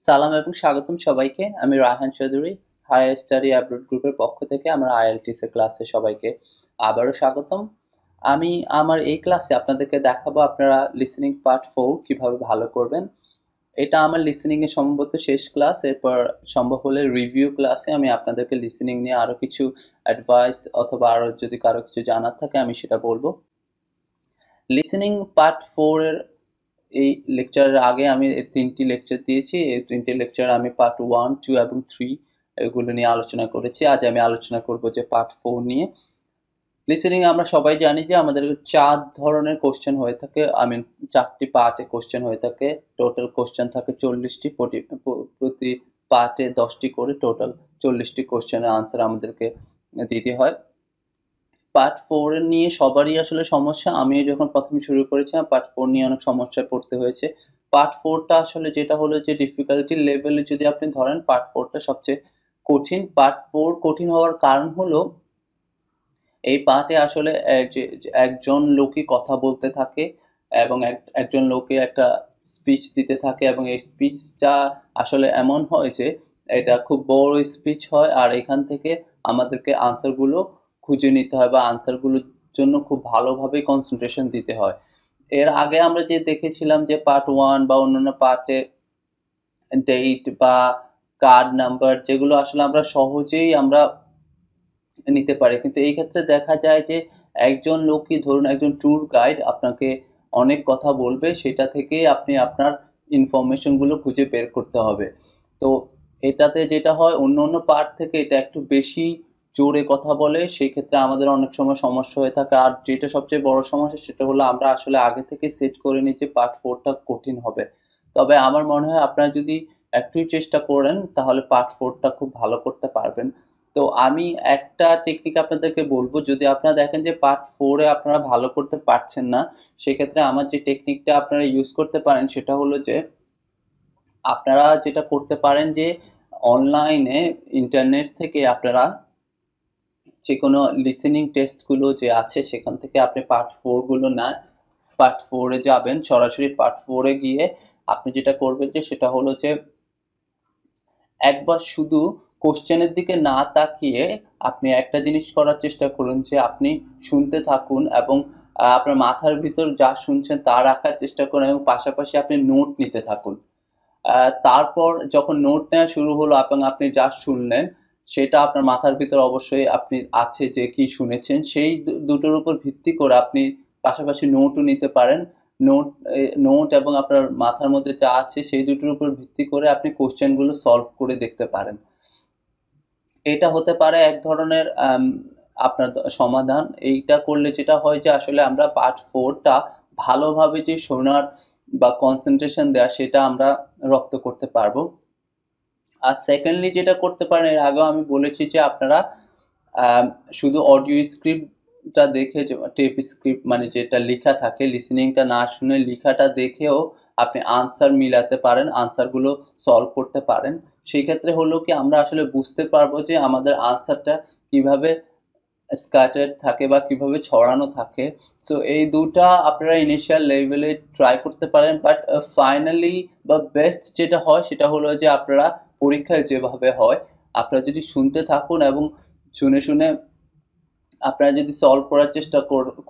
সালাম এবং স্বাগতম সবাইকে। আমি Raihan Chowdhury, higher study abroad গ্রুপের পক্ষ থেকে আমার আইএলটিএস এর ক্লাসে সবাইকে আবারও স্বাগতম। আমি আমার এই ক্লাসে আপনাদেরকে দেখাবো আপনারা লিসেনিং পার্ট 4 কিভাবে ভালো করবেন। এটা আমার লিসেনিং এর সম্ভবত শেষ ক্লাস। এরপর সম্ভব হলে রিভিউ ক্লাসে আমি আপনাদেরকে লিসেনিং নিয়ে আরো কিছু অ্যাডভাইস অথবা আরো যদি কারো কিছু জানার থাকে আমি সেটা বলবো। লিসেনিং পার্ট 4 এর এই লেকচারের আগে আমি 3টি লেকচার দিয়েছি। এই 3টি লেকচার আমি পার্ট 1, 2 এবং 3 এগুলো নিয়ে আলোচনা করেছি। আজ আমি আলোচনা করব যে পার্ট 4 নিয়ে। লিসেনিং আমরা সবাই জানি যে আমাদের 4 ধরনের কোশ্চেন হয়ে থাকে, 4টি পার্টে কোশ্চেন হয়ে থাকে। টোটাল কোশ্চেন থাকে 40টি, প্রতি পার্টে 10টি করে, টোটাল 40টি কোশ্চেনের আনসার আমাদেরকে দিতে হয়। পার্ট 4 এর নিয়ে সবারই আসলে সমস্যা। আমিও যখন প্রথম শুরু করেছিলাম পার্ট 4 নিয়ে অনেক সমস্যায় পড়তে হয়েছে। পার্ট 4টা আসলে যেটা হলো যে ডিফিকাল্টি লেভেলে যদি আপনি ধরেন পার্ট 4টা সবচেয়ে কঠিন। পার্ট 4 কঠিন হওয়ার কারণ হলো এই পার্টে আসলে একজন লোকই কথা বলতে থাকে এবং একজন লোকে একটা স্পিচ দিতে থাকে এবং এই স্পিচটা আসলে এমন হয় যে এটা খুব বড় স্পিচ হয় আর এখান থেকে আমাদেরকে আনসারগুলো খুঁজে নিতে হয় বা আনসারগুলোর জন্য খুব ভালোভাবে কনসেন্ট্রেশন দিতে হয়। এর আগে আমরা যে দেখেছিলাম যে পার্ট 1 বা অন্যান্য পার্টে ডেট বা কার্ড নাম্বার যেগুলো আসলে আমরা সহজেই আমরা নিতে পারে, কিন্তু এই ক্ষেত্রে দেখা যায় যে একজন লোকই ধরুন একজন ট্যুর গাইড আপনাকে অনেক কথা বলবে, সেটা থেকে আপনি আপনার ইনফরমেশন গুলো খুঁজে বের করতে হবে। তো এটাতে যেটা হয় অন্য অন্য পার্ট থেকে এটা একটু বেশি জোরে কথা বলে, সেই ক্ষেত্রে আমাদের অনেক সময় সমস্যা হয়ে থাকে। আর যেটা সবচেয়ে বড় সমস্যা সেটা হলো আমরা আসলে আগে থেকে সেট করে নিই যে পার্ট 4টা কঠিন হবে। তবে আমার মনে হয় আপনারা যদি একটুই চেষ্টা করেন তাহলে পার্ট 4টা খুব ভালো করতে পারবেন। তো আমি একটা টেকনিক আপনাদেরকে বলবো, যদি আপনারা দেখেন যে পার্ট 4 এ আপনারা ভালো করতে পারছেন না, সেক্ষেত্রে আমার যে টেকনিকটা আপনারা ইউজ করতে পারেন সেটা হলো যে আপনারা যেটা করতে পারেন যে অনলাইনে ইন্টারনেট থেকে আপনারা যে কোনো লিসেনিং টেস্টগুলো যে আছে সেখান থেকে আপনি পার্ট 4 গুলো না, পার্ট 4 এ যাবেন, সরাসরি পার্ট 4 এ গিয়ে আপনি যেটা করবেন যে সেটা হলো যে একবার শুধু কোশ্চেনের দিকে না তাকিয়ে আপনি একটা জিনিস করার চেষ্টা করুন যে আপনি শুনতে থাকুন এবং আপনার মাথার ভিতর যা শুনছেন তা রাখার চেষ্টা করুন এবং পাশাপাশি আপনি নোট নিতে থাকুন। তারপর যখন নোট নেওয়া শুরু হলো এবং আপনি যা শুনলেন সেটা আপনার মাথার ভিতর অবশ্যই আপনি আছে যে কি শুনেছেন, সেই দুটোর উপর ভিত্তি করে আপনি পাশাপাশি নোটও নিতে পারেন। নোট নোট এবং আপনার মাথার মধ্যে যা আছে সেই দুটোর উপর ভিত্তি করে আপনি কোশ্চেনগুলো সলভ করে দেখতে পারেন। এটা হতে পারে এক ধরনের আপনার সমাধান। এইটা করলে যেটা হয় যে আসলে আমরা পার্ট 4টা ভালোভাবে যে শোনার বা কনসেন্ট্রেশন দেওয়া সেটা আমরা রপ্ত করতে পারবো। আর সেকেন্ডলি যেটা করতে পারেন, এর আগেও আমি বলেছি যে আপনারা শুধু অডিও স্ক্রিপ্টটা দেখে, টেপ স্ক্রিপ্ট মানে যেটা লেখা থাকে, লিসেনিংটা না শুনে লেখাটা দেখেও আপনি আনসার মিলাতে পারেন, আনসারগুলো সলভ করতে পারেন। সেই ক্ষেত্রে হলো কি আমরা আসলে বুঝতে পারবো যে আমাদের আনসারটা কিভাবে স্ক্যাটার্ড থাকে বা কিভাবে ছড়ানো থাকে। সো এই দুটা আপনারা ইনিশিয়াল লেভেলে ট্রাই করতে পারেন, বাট ফাইনালি বা বেস্ট যেটা হয় সেটা হলো যে আপনারা পরীক্ষায় যেভাবে হয় আপনারা যদি শুনতে থাকুন এবং শুনে শুনে আপনারা যদি সলভ করার চেষ্টা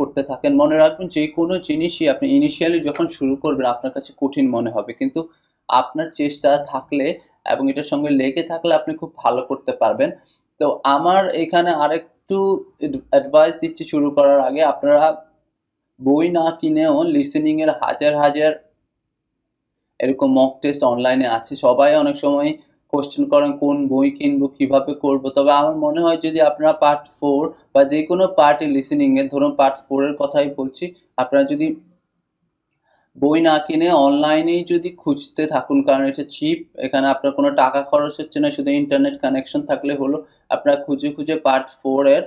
করতে থাকেন। মনে রাখবেন যে কোনো জিনিসই আপনি ইনিশিয়ালি যখন শুরু করবেন আপনার কাছে কঠিন মনে হবে, কিন্তু আপনার চেষ্টা থাকলে এবং এটার সঙ্গে লেগে থাকলে আপনি খুব ভালো করতে পারবেন। তো আমার এখানে আরেকটু অ্যাডভাইস দিচ্ছি শুরু করার আগে, আপনারা বই না কিনেও লিসেনিং এর হাজার হাজার এরকম মক টেস্ট অনলাইনে আছে। সবাই অনেক সময় কোশ্চেন করেন কোন বই কিনবো কিভাবে করব। তবে আমার মনে হয় যদি আপনারা পার্ট 4 বা যে কোনো পার্টে লিসেনিং এর, ধরুন পার্ট 4 এর কথাই বলছি, আপনারা যদি বই না কিনে অনলাইনেই যদি খুঁজতে থাকুন, কারণ এটা চিপ, এখানে আপনার কোনো টাকা খরচ হচ্ছে না, শুধু ইন্টারনেট কানেকশন থাকলে হলো। আপনারা খুঁজে খুঁজে পার্ট 4 এর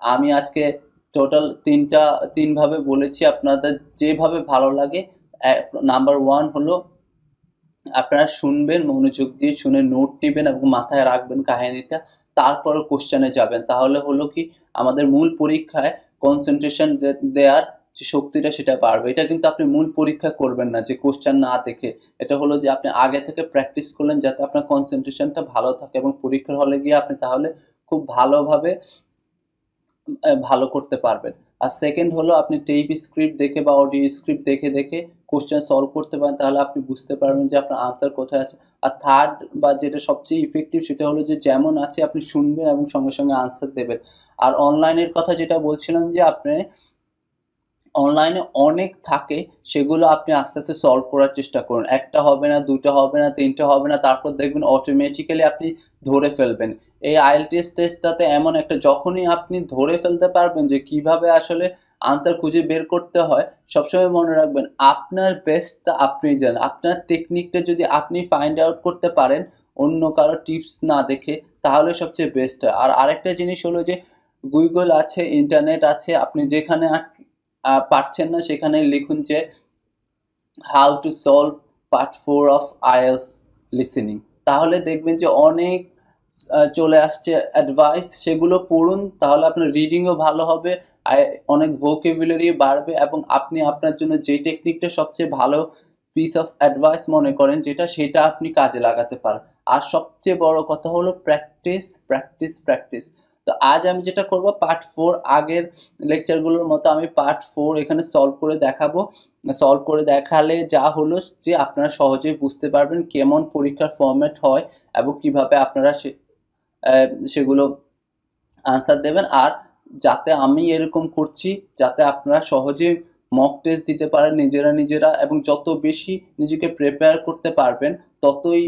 আমি আজকে টোটাল তিন ভাবে বলেছি, আপনাদের যেভাবে ভালো লাগে। নাম্বার 1 হলো আপনারা শুনবেন, মনোযোগ দিয়ে শুনে নোট নেবেন এবং মাথায় রাখবেন কাহিনীটা, তারপরে কোশ্চেনে যাবেন। তাহলে হলো কি আমাদের মূল পরীক্ষায় কনসেন্ট্রেশন দেওয়ার যে শক্তিটা সেটা বাড়বে। এটা কিন্তু আপনি মূল পরীক্ষা করবেন না যে কোশ্চেন না দেখে। এটা হলো যে আপনি আগে থেকে প্র্যাকটিস করলেন যাতে আপনার কনসেন্ট্রেশনটা ভালো থাকে এবং পরীক্ষার হলে গিয়ে আপনি তাহলে খুব ভালোভাবে ভালো করতে পারবেন। আর সেকেন্ড হলো আপনি টেপ স্ক্রিপ্ট দেখে বা অডিও স্ক্রিপ্ট দেখে দেখে কোশ্চেন সলভ করতে পারেন, তাহলে আপনি বুঝতে পারবেন যে আপনার আনসার কোথায় আছে। আর থার্ড বা যেটা সবচেয়ে ইফেক্টিভ সেটা হলো যে যেমন আছে আপনি শুনবেন এবং সঙ্গে সঙ্গে আনসার দেবেন। আর অনলাইনের কথা যেটা বলছিলাম যে আপনি অনলাইনে অনেক থাকে, সেগুলো আপনি আস্তে আস্তে সলভ করার চেষ্টা করুন। একটা হবে না, দুটো হবে না, তিনটে হবে না, তারপর দেখবেন অটোমেটিক্যালি আপনি ধরে ফেলবেন। এই আইএলটিএস টেস্টটাতে এমন একটা, যখনই আপনি ধরে ফেলতে পারবেন যে কিভাবে আসলে আনসার খুঁজে বের করতে হয়, সবসময় মনে রাখবেন আপনার বেস্টটা আপনি জানেন। আপনার টেকনিকটা যদি আপনি ফাইন্ড আউট করতে পারেন অন্য কারো টিপস না দেখে, তাহলে সবচেয়ে বেস্ট হয়। আর আরেকটা জিনিস হলো যে গুগল আছে, ইন্টারনেট আছে, আপনি যেখানে পারছেন না সেখানে লিখুন যে how to solve part 4 of IELTS listening, তাহলে দেখবেন যে অনেক চলে আসছে অ্যাডভাইস, সেগুলো পড়ুন, তাহলে আপনার রিডিংও ভালো হবে, অনেক ভোকাবুলারি বাড়বে এবং আপনি আপনার জন্য যে টেকনিকটা সবচেয়ে ভালো পিস অফ অ্যাডভাইস মনে করেন যেটা, সেটা আপনি কাজে লাগাতে পারেন। আর সবচেয়ে বড় কথা হলো প্র্যাকটিস, প্র্যাকটিস, প্র্যাকটিস। তো আজ আমি যেটা করব, পার্ট 4 আগের লেকচারগুলোর মতো আমি পার্ট 4 এখানে সলভ করে দেখাবো। সলভ করে দেখালে যা হলো যে আপনারা সহজেই বুঝতে পারবেন কেমন পরীক্ষার ফরম্যাট হয় এবং কিভাবে আপনারা সেগুলো আনসার দেবেন। আর যাতে আমি এরকম করছি, যাতে আপনারা সহজে মক টেস্ট দিতে পারেন নিজেরা এবং যত বেশি নিজেকে প্রিপেয়ার করতে পারবেন ততই।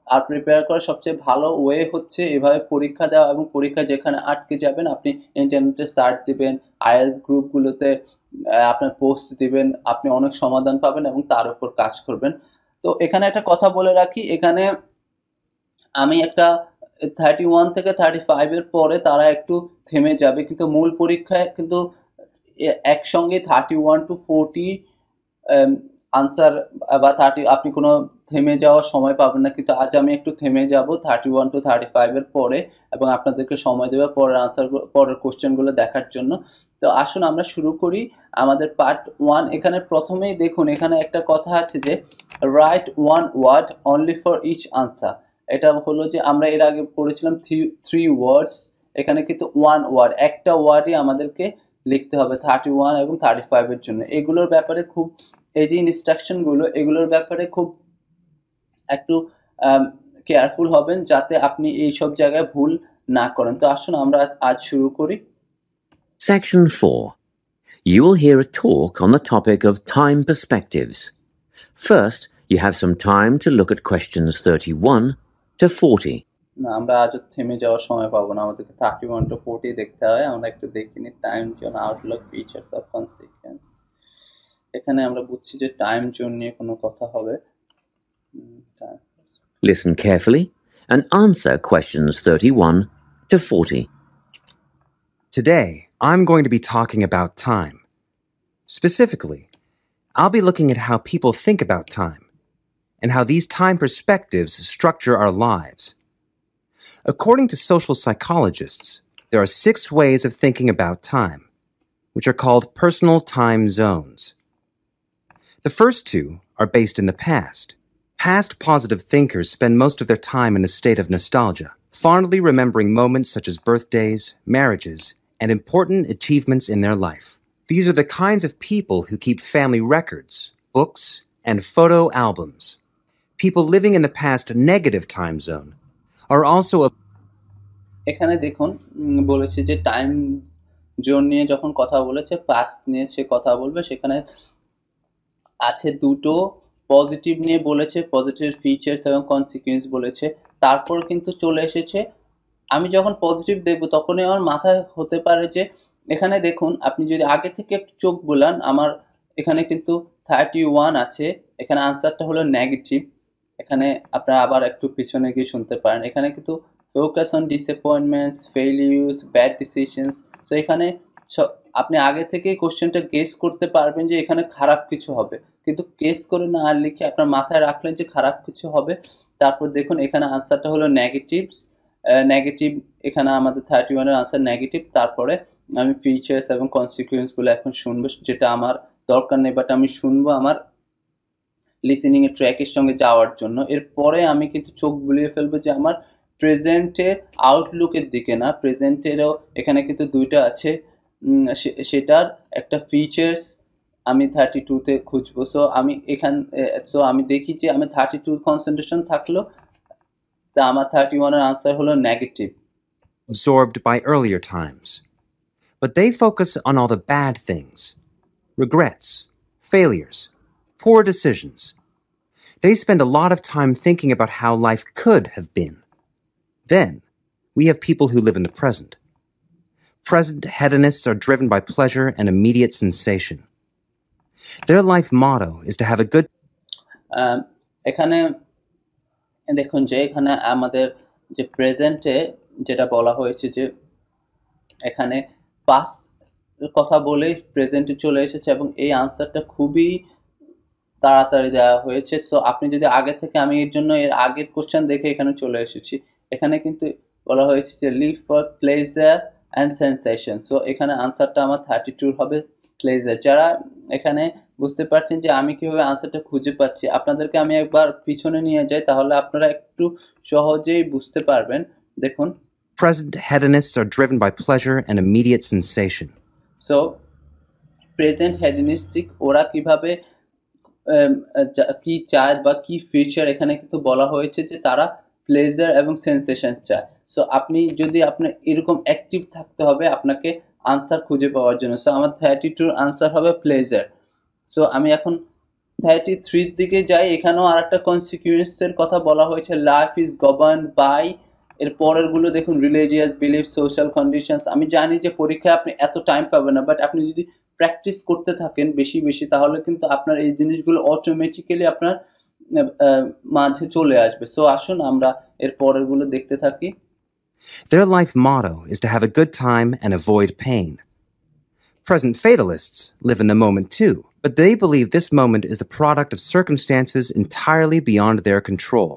আর প্রিপেয়ার করার সবচেয়ে ভালো ওয়ে হচ্ছে এভাবে পরীক্ষা দেওয়া, এবং পরীক্ষা যেখানে আটকে যাবেন আপনি ইন্টারনেটে সার্চ দিবেন, আইএলটিএস গ্রুপগুলোতে আপনার পোস্ট দিবেন, আপনি অনেক সমাধান পাবেন এবং তার উপর কাজ করবেন। তো এখানে একটা কথা বলে রাখি, এখানে আমি একটা 31 থেকে 35 এর পরে তারা একটু থেমে যাবে, কিন্তু মূল পরীক্ষায় কিন্তু একসঙ্গে 31 to 40 আনসার বা 30 আপনি কোনো থেমে যাওয়ার সময় পাবেন না। কিন্তু আজ আমি একটু থেমে যাব 31 to 35 এর পরে এবং আপনাদেরকে সময় দেবো পরের আনসার, পরের কোশ্চেনগুলো দেখার জন্য। তো আসুন আমরা শুরু করি আমাদের পার্ট 1। এখানে প্রথমেই দেখুন এখানে একটা কথা আছে যে write one word only for each answer. এটা হলো যে আমরা এর আগে পড়েছিলাম 3 ওয়ার্ডস, এখানে কিন্তু 1 ওয়ার্ড, একটা ওয়ার্ডই আমাদেরকে লিখতে হবে 31 এবং 35 এর জন্য। এগুলোর ব্যাপারে খুব, এই যে ইনস্ট্রাকশনগুলো এগুলোর ব্যাপারে খুব একটু কেয়ারফুল হবেন যাতে আপনি এই সব জায়গায় ভুল না করেন। তো আসুন আমরা আজ শুরু করি। Section 4. You will hear a talk on the topic of time perspectives. First, you have some time to look at questions 31 to 40. না, আমরা আজ থেমে যাওয়ার সময় পাবো না, আমাদেরকে 31 to 40 দেখতে হয়। আমরা একটু দেখে নিই time zone, Outlook, features of consequence. এখানে আমরা বুঝছি যে টাইম জোন নিয়ে কোনো কথা হবে। Listen carefully and answer questions 31 to 40. Today, I'm going to be talking about time. Specifically, I'll be looking at how people think about time and how these time perspectives structure our lives. According to social psychologists, there are 6 ways of thinking about time, which are called personal time zones. The first 2 are based in the past. Past positive thinkers spend most of their time in a state of nostalgia, fondly remembering moments such as birthdays, marriages, and important achievements in their life. These are the kinds of people who keep family records, books, and photo albums. People living in the past negative time zone are also এখানে দেখুন বলেছে যে time zone নিয়ে যখন কথা বলেছে, past নিয়ে সে কথা বলবে, সেখানে আছে দুটো পজিটিভ নিয়ে বলেছে, পজিটিভ ফিচার্স এবং কনসিকুয়েন্স বলেছে। তারপর কিন্তু চলে এসেছে, আমি যখন পজিটিভ দেখবো তখনই আমার মাথায় হতে পারে যে এখানে দেখুন আপনি যদি আগে থেকে একটু চোখ বুলান, আমার এখানে কিন্তু 31 আছে, এখানে আনসারটা হলো নেগেটিভ। এখানে আপনারা আবার একটু পিছনে গিয়ে শুনতে পারেন, এখানে কিন্তু focus on disappointments, failures, bad decisions. So এখানে আপনি আগে থেকেই কোশ্চেনটা গেস করতে পারবেন যে এখানে খারাপ কিছু হবে, কিন্তু গেস করে না লিখে আপনার মাথায় রাখলেন যে খারাপ কিছু হবে। তারপর দেখুন এখানে আনসারটা হলো নেগেটিভস, নেগেটিভ, এখানে আমাদের 31 এর আনসার নেগেটিভ। তারপরে আমি ফিচার্স এবং কনসিকুয়েন্সগুলো এখন শুনবো, যেটা আমার দরকার নেই, বাট আমি শুনবো আমার লিসেনিং এর ট্র্যাকের সঙ্গে যাওয়ার জন্য। এরপরে আমি কিন্তু চোখ বুলিয়ে ফেলবো যে আমার প্রেজেন্টের আউটলুকের দিকে না, প্রেজেন্টেরও এখানে কিন্তু দুইটা আছে, সেটার একটা ফিচার্স আমি 32-তে খুঁজবো। সো আমি দেখি যে আমি 32 কনসেন্ট্রেশন থাকলো, তা আমার 31 এর আনসার হলো negative. Absorbed by earlier times. But they focus on all the bad things, regrets, failures, poor decisions. They spend a lot of time thinking about how life could have been. Then, we have people who live in the present. Present hedonists are driven by pleasure and immediate sensation. Their life motto is to have a good... এখানে দেখুন যে এখানে আমাদের যে প্রেজেন্টে যেটা বলা হয়েছে যে এখানে পাস্ট কথা বলে প্রেজেন্টে চলে এসেছে, এবং এই আনসারটা খুবই তাড়াতাড়ি দেওয়া হয়েছে। সো আপনি যদি আগে থেকে, আমি এর জন্য এর আগের কোশ্চেন দেখে এখানে চলে এসেছি, এখানে কিন্তু বলা হয়েছে যে live for pleasure and sensation. So এখানে আনসারটা আমার 32 হবে প্লেজার। যারা এখানে বুঝতে পারছেন যে আমি কিভাবে আনসারটা খুঁজে পাচ্ছি, আপনাদেরকে আমি একবার পিছনে নিয়ে যাই, তাহলে আপনারা একটু সহজেই বুঝতে পারবেন। দেখুন, Present hedonists are driven by pleasure and immediate sensation. So present hedonistic, ওরা কিভাবে কি চায় বা কি ফিচার, এখানে কিন্তু বলা হয়েছে যে তারা প্লেজার এবং সেন্সেশন চায়। সো আপনি যদি আপনার এরকম অ্যাক্টিভ থাকতে হবে আপনাকে আনসার খুঁজে পাওয়ার জন্য। সো আমার 32 আনসার হবে প্লেজার। সো আমি এখন 33 দিকে যাই। এখানেও আর একটা কনসিকুয়েন্সের কথা বলা হয়েছে, লাইফ ইজ গভর্ন বাই। এর পরের গুলো দেখুন, রিলিজিয়াস বিলিফ, সোশ্যাল কন্ডিশনস। আমি জানি যে পরীক্ষায় আপনি এত টাইম পাবেন না, বাট আপনি যদি প্র্যাকটিস করতে থাকেন বেশি বেশি, তাহলে কিন্তু আপনার এই জিনিসগুলো অটোমেটিক্যালি আপনার মাঝে চলে আসবে। সো আসুন আমরা এর পরের গুলো দেখতে থাকি। Their life motto is to have a good time and avoid pain. Present fatalists live in the moment too, but they believe this moment is the product of circumstances entirely beyond their control.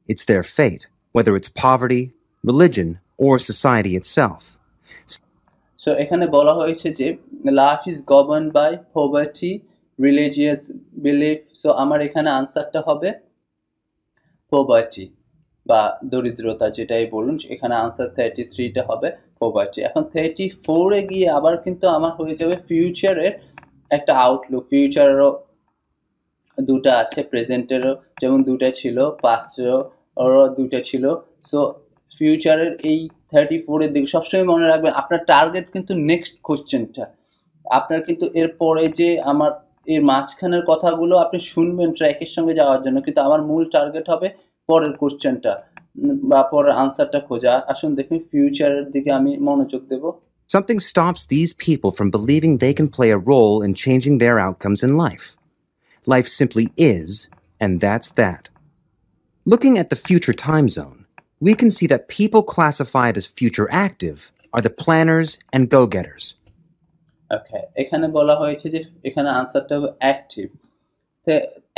It's their fate, whether it's poverty, religion, or society itself. So এখানে বলা হয়েছে যে life is govern by poverty, religious belief. So আমার এখানে আনসারটা হবে poverty বা দরিদ্রতা, যেটাই বলুন। এখানে আনসার 33টা হবে পভার্টি। এখন 34-এ গিয়ে আবার কিন্তু আমার হয়ে যাবে ফিউচারের একটা আউটলুক। ফিউচারেরও দুটা আছে, প্রেজেন্টেরও যেমন দুটা ছিল, পাস্টেরও দুটা ছিল। সো ফিউচারের এই 34-এর দিকে সবসময় মনে রাখবেন, আপনার টার্গেট কিন্তু নেক্সট কোশ্চেনটা। আপনার কিন্তু এরপরে যে আমার এর মাঝখানের কথাগুলো আপনি শুনবেন ট্র্যাকের সঙ্গে যাওয়ার জন্য, কিন্তু আমার মূল টার্গেট হবে পরের কোশ্চেনটা বা পরের আনসারটা খোঁজা। আসুন দেখুন, ফিউচারের দিকে আমি মনোযোগ দেব। Something stops these people from believing they can play a role in changing their outcomes in life. Life simply is, and that's that. Looking at the future time zone, we can see that people classified as future active are the planners and go-getters. ওকে, এখানে বলা হয়েছে যে এখানে আনসারটা হবে active.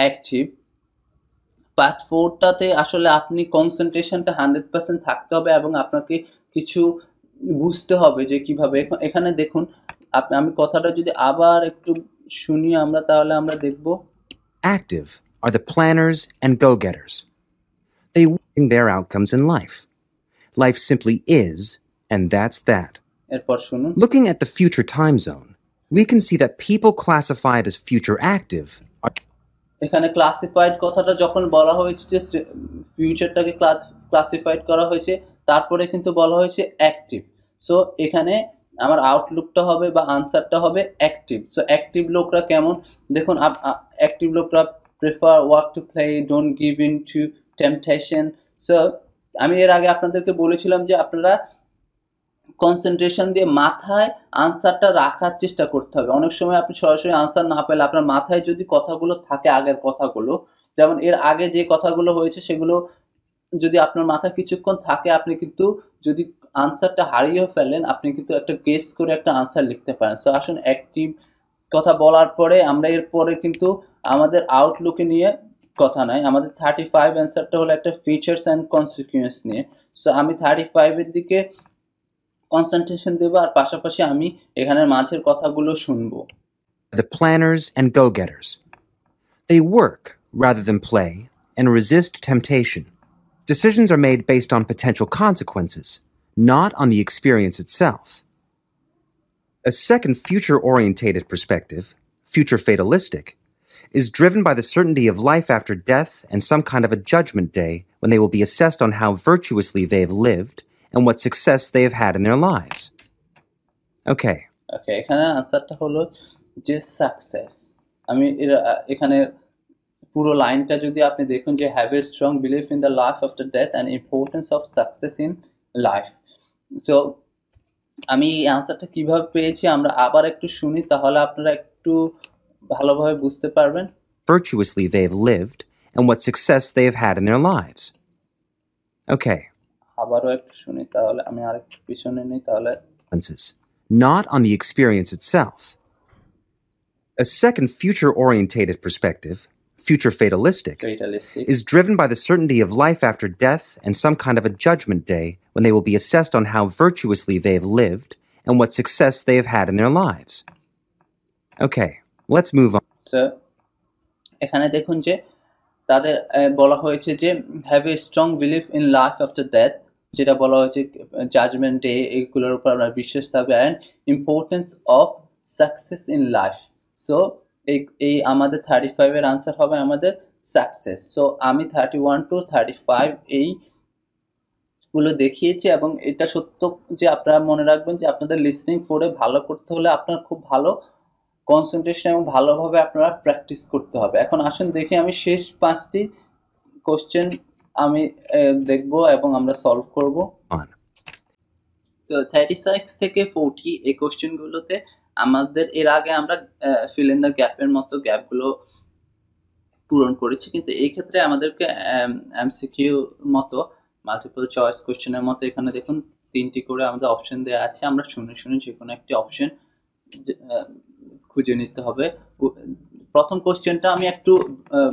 Active part 4টাতে আসলে আপনি কনসেন্ট্রেশনটা 100% থাকতে হবে এবং আপনাকে কিছু বুঝতে হবে যে কিভাবে। এখানে দেখুন, আমি কথাটা যদি আবার একটু শুনি আমরা, তাহলে আমরা দেখব Active are the planners and go-getters. They win their outcomes in life. Life simply is, and that's that. এরপর শুনুন, Looking at the future time zone, we can see that people classified as future active are... এখানে classified কথাটা যখন বলা হয়েছে যে ফিউচারটাকে classified করা হয়েছে, তারপরে কিন্তু বলা হয়েছে অ্যাক্টিভ। সো এখানে আমার আউটলুকটা হবে বা আনসারটা হবে অ্যাক্টিভ। সো অ্যাক্টিভ লোকরা কেমন দেখুন, অ্যাক্টিভ লোকরা prefer work to play, don't give in to temptation. So আমি এর আগে আপনাদেরকে বলেছিলাম যে আপনারা কনসেন্ট্রেশন দিয়ে মাথায় আনসারটা রাখার চেষ্টা করতে হবে। অনেক সময় আপনি সরাসরি আনসার না পেলে আপনার মাথায় যদি কথাগুলো থাকে, আগের কথাগুলো, যেমন এর আগে যে কথাগুলো হয়েছে সেগুলো যদি আপনার মাথায় কিছুক্ষণ থাকে, আপনি কিন্তু যদি আনসারটা হারিয়ে ফেলেন, আপনি কিন্তু একটা গেস করে একটা আনসার লিখতে পারেন। সো আসুন, অ্যাক্টিভ কথা বলার পরে আমরা এরপরে কিন্তু আমাদের আউটলুকে নিয়ে কথা নাই, আমাদের 35 অ্যান্সারটা হলো একটা ফিচার্স অ্যান্ড কনসিকুয়েন্স নিয়ে। সো আমি 35 এর দিকে কনসেন্ট্রেশন দেব, আর পাশাপাশি আমি এখানের মাঝের কথাগুলো শুনবো। The planners and go-getters. They work rather than play and resist temptation. Decisions are made based on potential consequences, not on the experience itself. A second future-orientated perspective, future fatalistic, is driven by the certainty of life after death and some kind of a judgment day when they will be assessed on how virtuously they have lived and what success they have had in their lives. Okay. এখানে আনসারটা হলো যে success. আমি এখানে পুরো লাইনটা যদি আপনি দেখুন যে have a strong believe in the life after death and importance of success in life. So আমি এই আনসারটা কিভাবে পেয়েছি আমরা আবার একটু শুনি, তাহলে আপনারা একটু ভালোভাবে বুঝতে পারবেন। Virtuously they have lived and what success they have had in their lives. Okay. আবারও একটু শুনি, তাহলে আমি আরেকটু পিছনে নিই, তাহলে not on the experience itself. A second future-orientated perspective, future fatalistic, is driven by the certainty of life after death and some kind of a judgment day when they will be assessed on how virtuously they have lived and what success they have had in their lives. Okay, let's move on. So, এখানে দেখুন যে তাদের বলা হয়েছে যে have a strong believe in life after death, যেটা বলা হয়েছে জাজমেন্ট ডে, এগুলোর উপর আপনার বিশ্বাস থাকবে, and importance of success in life. So এই আমাদের 35 এর আনসার হবে আমাদের সাকসেস। সো আমি 31 to 35 এইগুলো দেখিয়েছি, এবং এটা সত্য যে আপনারা মনে রাখবেন যে আপনাদের লিসনিং ফোরে ভালো করতে হলে আপনার খুব ভালো কনসেন্ট্রেশন এবং ভালোভাবে আপনারা প্র্যাকটিস করতে হবে। এখন আসুন দেখি আমি শেষ 5টি কোশ্চেন আমি দেখব এবং আমরা সলভ করব। তো 36 থেকে 40 এই কোশ্চেনগুলোতে আমাদের এর আগে আমরা ফিল ইন দ্য গ্যাপের মতো গ্যাপগুলো পূরণ করেছি, কিন্তু এই ক্ষেত্রে আমাদেরকে এমসিকিউ মতো মাল্টিপল চয়েস কোশ্চেনের মতো এখানে দেখুন 3টি করে আমাদের অপশন দেওয়া আছে, আমরা শুনে শুনে যে কোনো একটি অপশন খুঁজে নিতে হবে। প্রথম কোশ্চেনটা আমি একটু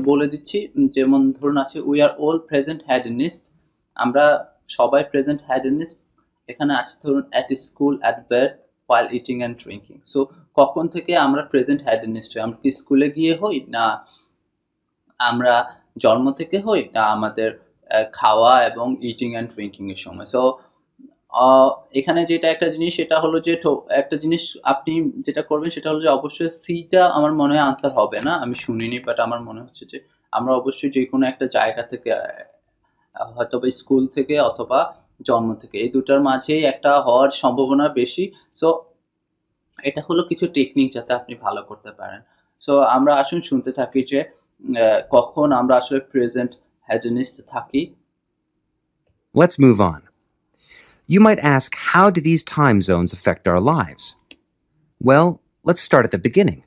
বলে দিচ্ছি, যেমন ধরুন আছে উই আর অল প্রেজেন্ট হ্যাডেনিস্ট, আমরা সবাই প্রেজেন্ট হ্যাডেনিস্ট। এখানে আছে ধরুন at school, at birth, while eating and drinking. So কখন থেকে আমরা প্রেজেন্ট হ্যাডেনিস্ট হই? আমরা কি স্কুলে গিয়ে হই, না আমরা জন্ম থেকে হই, না আমাদের খাওয়া এবং ইটিং অ্যান্ড ড্রিঙ্কিং এর সময়? সো এখানে যেটা একটা জিনিস সেটা হলো যে একটা জিনিস আপনি যেটা করবেন সেটা হলো যে অবশ্যই সিটা আমার মনে হয় আনসার হবে না, আমি শুনিনি, বাট আমার মনে হচ্ছে যে আমরা অবশ্যই যে কোনো একটা জায়গা থেকে, হয়তো বা স্কুল থেকে অথবা জন্ম থেকে, এই দুটার মাঝেই একটা হওয়ার সম্ভাবনা বেশি। সো এটা হলো কিছু টেকনিক যাতে আপনি ভালো করতে পারেন। সো আমরা আসুন শুনতে থাকি যে কখন আমরা আসলে প্রেজেন্ট হ্যাডেনিস্ট থাকি। Let's move on. You might ask, how do these time zones affect our lives? Well, let's start at the beginning.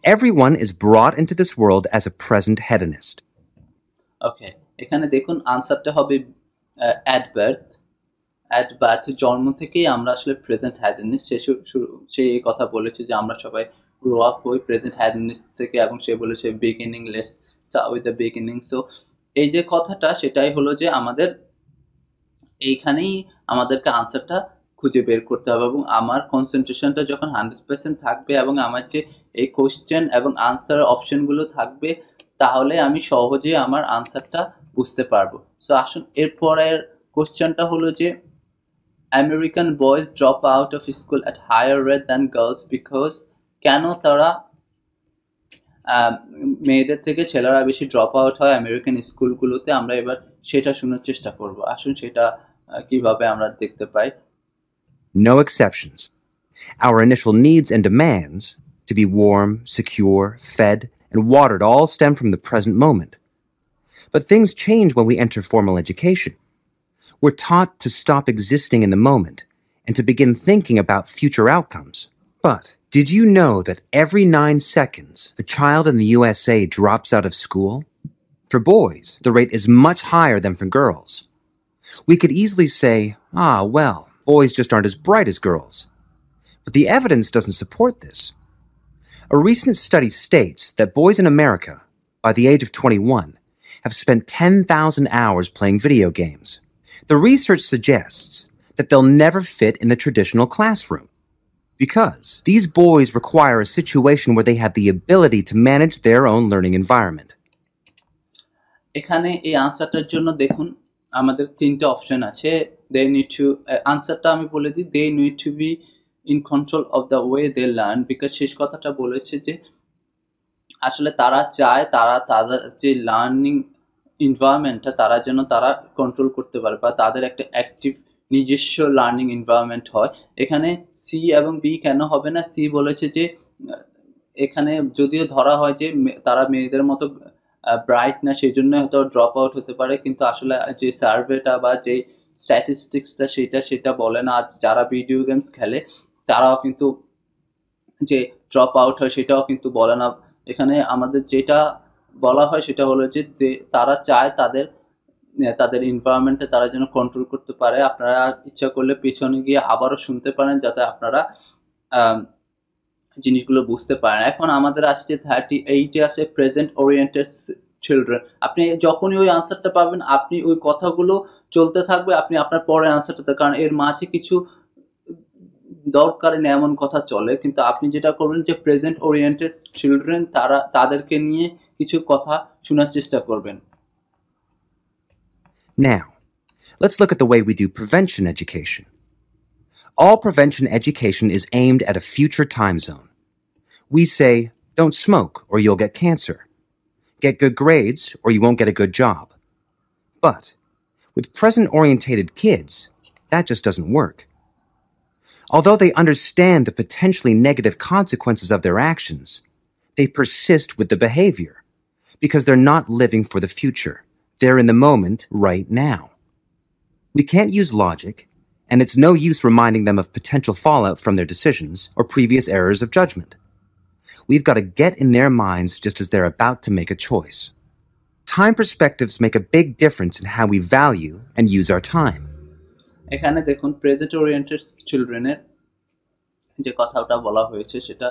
Everyone is brought into this world as a present hedonist. Okay, এখানে দেখুন আনসারটা হবে at birth. At birth, জন্ম থেকেই আমরা আসলে present হ্যাডেনিস্ট। সে এই কথা বলেছে যে আমরা সবাই গ্রো আপ হই প্রেজেন্ট হ্যাডেনিস্ট থেকে, এবং সে বলেছে beginning, let's start with the beginning. So এই যে কথাটা সেটাই হলো যে আমাদের এইখানেই আমাদেরকে আনসারটা খুঁজে বের করতে হবে, এবং আমার কনসেন্ট্রেশনটা যখন 100% থাকবে এবং আমার যে এই কোশ্চেন এবং আনসার অপশনগুলো থাকবে, তাহলে আমি সহজে আমার আনসারটা বুঝতে পারবো। সো আসুন এরপরের কোশ্চেনটা হলো যে American boys drop out of school at higher rate than girls because, কেন তারা মেয়েদের থেকে ছেলেরা বেশি ড্রপ আউট হয় আমেরিকান স্কুলগুলোতে, আমরা এবার সেটা শোনার চেষ্টা করব। আসুন সেটা কিভাবে আমরা দেখতে পাই। No exceptions. Our initial needs and demands to be warm, secure, fed, and watered all stem from the present moment. But things change when we enter formal education. We're taught to stop existing in the moment and to begin thinking about future outcomes. But did you know that every 9 seconds a child in the USA drops out of school? For boys, the rate is much higher than for girls. We could easily say, well, boys just aren't as bright as girls. But the evidence doesn't support this. A recent study states that boys in America by the age of 21, have spent 10,000 hours playing video games. The research suggests that they'll never fit in the traditional classroom because these boys require a situation where they have the ability to manage their own learning environment. এখানে এই আনসারটার জন্য দেখুন আমাদের তিনটা option আছে। দে need two, আনসারটা আমি বলে দিই, they need to be in control of the way they learn, because শেষ কথাটা বলেছে যে আসলে তারা চায় তারা তাদের যে লার্নিং এনভায়রনমেন্টটা তারা যেন তারা কন্ট্রোল করতে পারে বা তাদের একটা অ্যাক্টিভ নিজস্ব লার্নিং এনভায়রনমেন্ট হয়। এখানে সি এবং বি কেন হবে না? সি বলেছে যে এখানে যদিও ধরা হয় যে তারা মেয়েদের মতো ব্রাইট না, সেই জন্য হয়তো ড্রপ আউট হতে পারে, কিন্তু আসলে যে সার্ভেটা বা যে স্ট্যাটিস্টিক্সটা সেটা বলে না। যারা ভিডিও গেমস খেলে তারাও কিন্তু যে ড্রপ আউট হয় সেটাও কিন্তু বলে না। এখানে আমাদের যেটা বলা হয় সেটা হলো যে তারা চায় তাদের এনভায়রনমেন্টে তারা যেন কন্ট্রোল করতে পারে। আপনারা ইচ্ছা করলে পেছনে গিয়ে আবারও শুনতে পারেন যাতে আপনারা জিনিসগুলো বুঝতে পারেন। এখন আমাদের আসছে 38-এ আছে প্রেজেন্ট ওরিয়েন্টেড চিলড্রেন। আপনি যখনই ওই আনসারটা পাবেন আপনি ওই কথাগুলো চলতে থাকবে, আপনি আপনার পরের আনসারটাতে, কারণ এর মাঝে কিছু দরকারি না এমন কথা চলে, কিন্তু আপনি যেটা করবেন যে প্রেজেন্ট ওরিয়েন্টেড চিলড্রেন তাদেরকে নিয়ে কিছু কথা শোনার চেষ্টা করবেন। Now, let's look at the way we do prevention education. All prevention education is aimed at a future time zone. We say, don't smoke or you'll get cancer. Get good grades or you won't get a good job. But with present-orientated kids, that just doesn't work. Although they understand the potentially negative consequences of their actions, they persist with the behavior because they're not living for the future. They're in the moment right now. We can't use logic, and it's no use reminding them of potential fallout from their decisions or previous errors of judgment. We've got to get in their minds just as they're about to make a choice. Time perspectives make a big difference in how we value and use our time. এখানে দেখুন present oriented চিলড্রেনের যে কথাটা বলা হয়েছে সেটা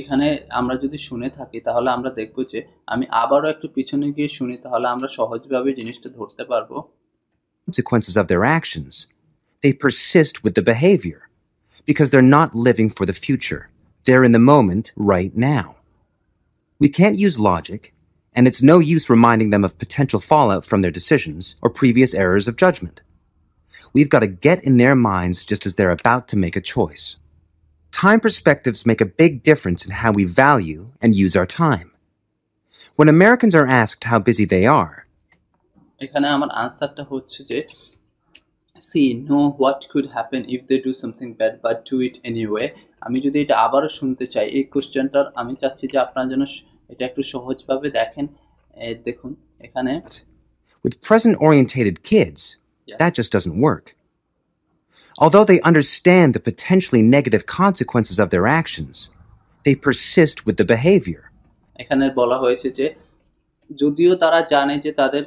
এখানে আমরা যদি শুনে থাকি তাহলে আমরা দেখব যে আমি আবারও একটু পিছনে গিয়ে শুনি, তাহলে আমরা সহজভাবে জিনিসটা ধরতে পারবো। Consequences of their actions. They persist with the behavior because they're not living for the future. They're in the moment right now. We can't use logic, and it's no use reminding them of potential fallout from their decisions or previous errors of judgment. We've got to get in their minds just as they're about to make a choice. Time perspectives make a big difference in how we value and use our time. When Americans are asked how busy they are, এখানে আমার আনসারটা হচ্ছে যে see know what could happen if they do something bad but do it anyway. আমি যদি এটা আবারও শুনতে চাই এই কোশ্চেনটার, আমি চাচ্ছি যে আপনারা যেন এটা একটু সহজভাবে দেখেন। দেখুন এখানে with present-orientated kids, that just doesn't work. Although they understand the potentially negative consequences of their actions, they persist with the behavior. এখানে বলা হয়েছে যে যদিও তারা জানে যে তাদের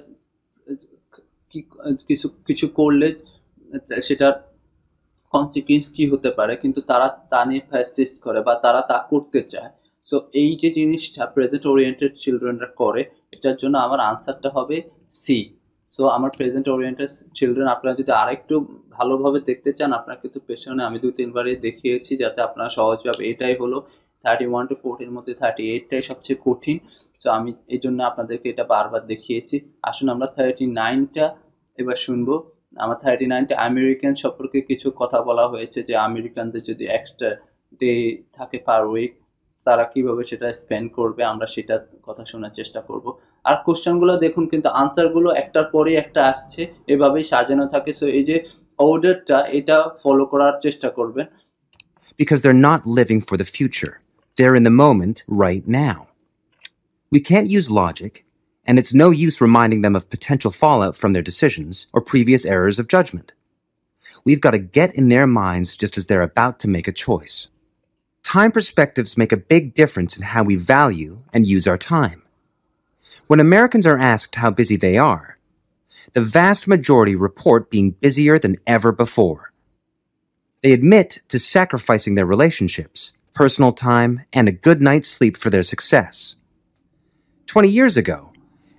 কিছু করলে সেটার কনসিকুয়েন্স কি হতে পারে, কিন্তু তারা তা নিয়ে পারসিস্ট করে বা তারা তা করতে চায়। সো এই যে জিনিসটা প্রেজেন্ট ওরিয়েন্টেড চিলড্রেনরা করে, এটার জন্য আমার আনসারটা হবে সি। সো আমার প্রেজেন্ট ওরিয়েন্টেড চিলড্রেন আপনারা যদি আরেকটু ভালোভাবে দেখতে চান, আপনারা কিন্তু পেছনে আমি 2-3বারই দেখিয়েছি যাতে আপনারা সহজভাবে, এটাই হলো 31 to 40 মধ্যে 38টাই সবচেয়ে কঠিন। সো আমি এই জন্য আপনাদেরকে এটা বারবার দেখিয়েছি। আসুন আমরা 39টা এবার শুনবো। আমার 39টা আমেরিকান সম্পর্কে কিছু কথা বলা হয়েছে যে আমেরিকানদের যদি এক্সট্রা ডে থাকে পার উইক তারা কিভাবে সেটা স্পেন্ড করবে, আমরা সেটা কথা শোনার চেষ্টা করব। আর কোশ্চেনগুলো দেখুন কিন্তু আনসারগুলো একটার পরেই একটা আসছে, এভাবেই সাজানো থাকে। সো এই যে অর্ডারটা এটা ফলো করার চেষ্টা করবেন। Because they're not living for the future. They're in the moment right now. We can't use logic, and it's no use reminding them of potential fallout from their decisions or previous errors of judgment. We've got to get in their minds just as they're about to make a choice. Time perspectives make a big difference in how we value and use our time. When Americans are asked how busy they are, the vast majority report being busier than ever before. They admit to sacrificing their relationships, personal time, and a good night's sleep for their success. 20 years ago,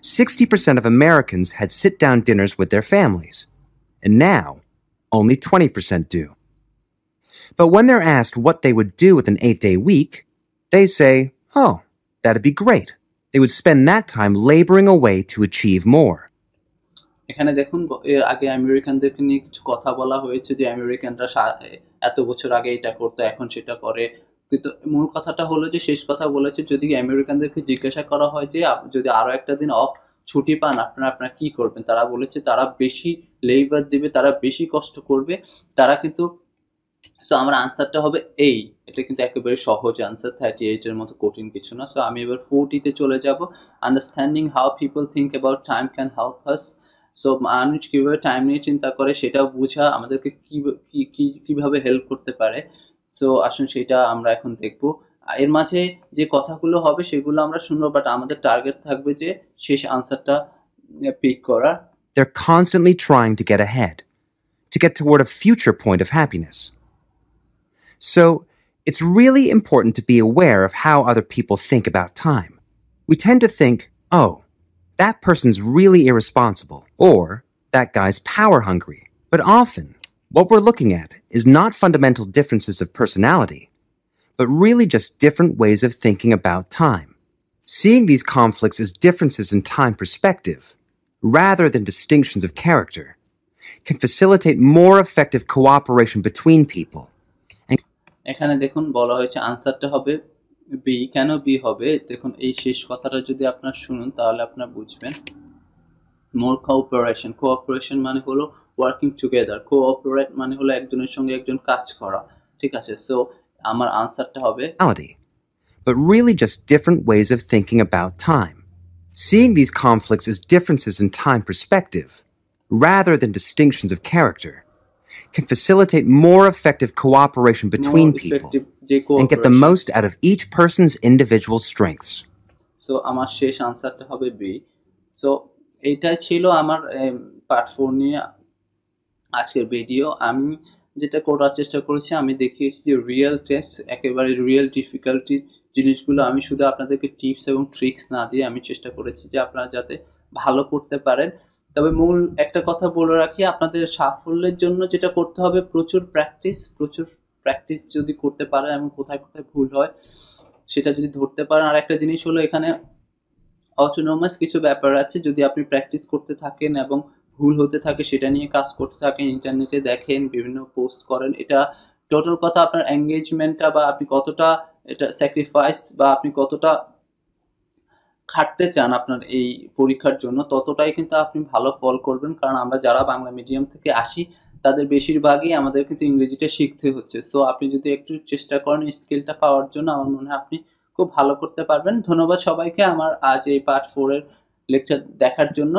60% of Americans had sit-down dinners with their families, and now only 20% do. But when they're asked what they would do with an 8-day week, they say, oh, that'd be great. They would spend that time laboring away to achieve more. এখানে দেখুন এর আগে আমেরিকানদেরকে নিয়ে কিছু কথা বলা হয়েছে যে আমেরিকানরা এত বছর আগে এটা করতো এখন সেটা করে, কিন্তু মূল কথাটা হলো যে শেষ কথা বলেছে যদি আমেরিকানদেরকে জিজ্ঞাসা করা হয় যে যদি আরো একটা দিন অফ ছুটি পান আপনারা কি করবেন, তারা বলেছে তারা বেশি লেবার দিবে, তারা বেশি কষ্ট করবে, তারা কিন্তু সো আমার আনসারটা হবে এই। এটা কিন্তু একেবারে সহজ আনসার, 38 এর মতো কঠিন কিছু না। সো আমি এবার 40 তে চলে যাব। Understanding how people think about time can help us. So মানুষ কিভাবে টাইম নিয়ে চিন্তা করে সেটা বোঝা আমাদেরকে কিভাবে হেল্প করতে পারে। সো আসুন সেটা আমরা এখন দেখব। এর মাঝে যে কথাগুলো হবে সেগুলো আমরা শুনবো, বাট আমাদের টার্গেট থাকবে যে শেষ আনসারটা পিক করার। They're constantly trying to get ahead, to get toward a future point of happiness. So, it's really important to be aware of how other people think about time. We tend to think, oh, that person's really irresponsible, or that guy's power hungry. But often, what we're looking at is not fundamental differences of personality, but really just different ways of thinking about time. Seeing these conflicts as differences in time perspective, rather than distinctions of character, can facilitate more effective cooperation between people. এখানে দেখুন বলা হয়েছে আনসারটা হবে B. কেন B হবে দেখুন, এই শেষ কথাটা যদি আপনারা শুনুন তাহলে আপনারা বুঝবেন। মোর কোঅপারেশন মানে হলো ওয়ার্কিং টুগেদার, কোঅপারেট মানে হলো একজনের সঙ্গে একজন কাজ করা, ঠিক আছে। সো আমার আনসারটা হবে but really just different ways of thinking about time. Seeing these conflicts as differences in time perspective, rather than distinctions of character, can facilitate more effective cooperation between people and get the most out of each person's individual strengths. So আমার শেষ আনসারটা হবে B. So এইটাই ছিল আমার part 4 নিয়ে আজকের video. আমি যেটা করার চেষ্টা করেছি আমি দেখিয়েছি যে রিয়েল টেস্ট, একেবারে রিয়েল ডিফিকাল্টি জিনিসগুলো আমি শুধু আপনাদেরকে টিপস এবং ট্রিক্স না দিয়ে আমি চেষ্টা করেছি যে আপনারা যাতে ভালো করতে পারেন। তবে মূল একটা কথা বলে রাখি, আপনাদের সাফল্যের জন্য যেটা করতে হবে প্রচুর প্র্যাকটিস যদি করতে পারেন এবং কোথায় কোথায় ভুল হয় সেটা যদি ধরতে পারেন। আর একটা জিনিস হলো এখানে অটোনোমাস কিছু ব্যাপার আছে, যদি আপনি প্র্যাকটিস করতে থাকেন এবং ভুল হতে থাকে সেটা নিয়ে কাজ করতে থাকেন, ইন্টারনেটে দেখেন, বিভিন্ন পোস্ট করেন, এটা টোটাল কথা আপনার এঙ্গেজমেন্টটা বা আপনি কতটা এটা স্যাক্রিফাইস বা আপনি কতটা খাটতে চান আপনার এই পরীক্ষার জন্য ততটাই কিন্তু আপনি ভালো ফল করবেন। কারণ আমরা যারা বাংলা মিডিয়াম থেকে আসি তাদের বেশিরভাগই আমাদের কিন্তু ইংরেজিটা শিখতে হচ্ছে। সো আপনি যদি একটু চেষ্টা করেন স্কিলটা পাওয়ার জন্য আমার মনে হয় আপনি খুব ভালো করতে পারবেন। ধন্যবাদ সবাইকে আমার আজ এই পার্ট 4 এর লেকচার দেখার জন্য।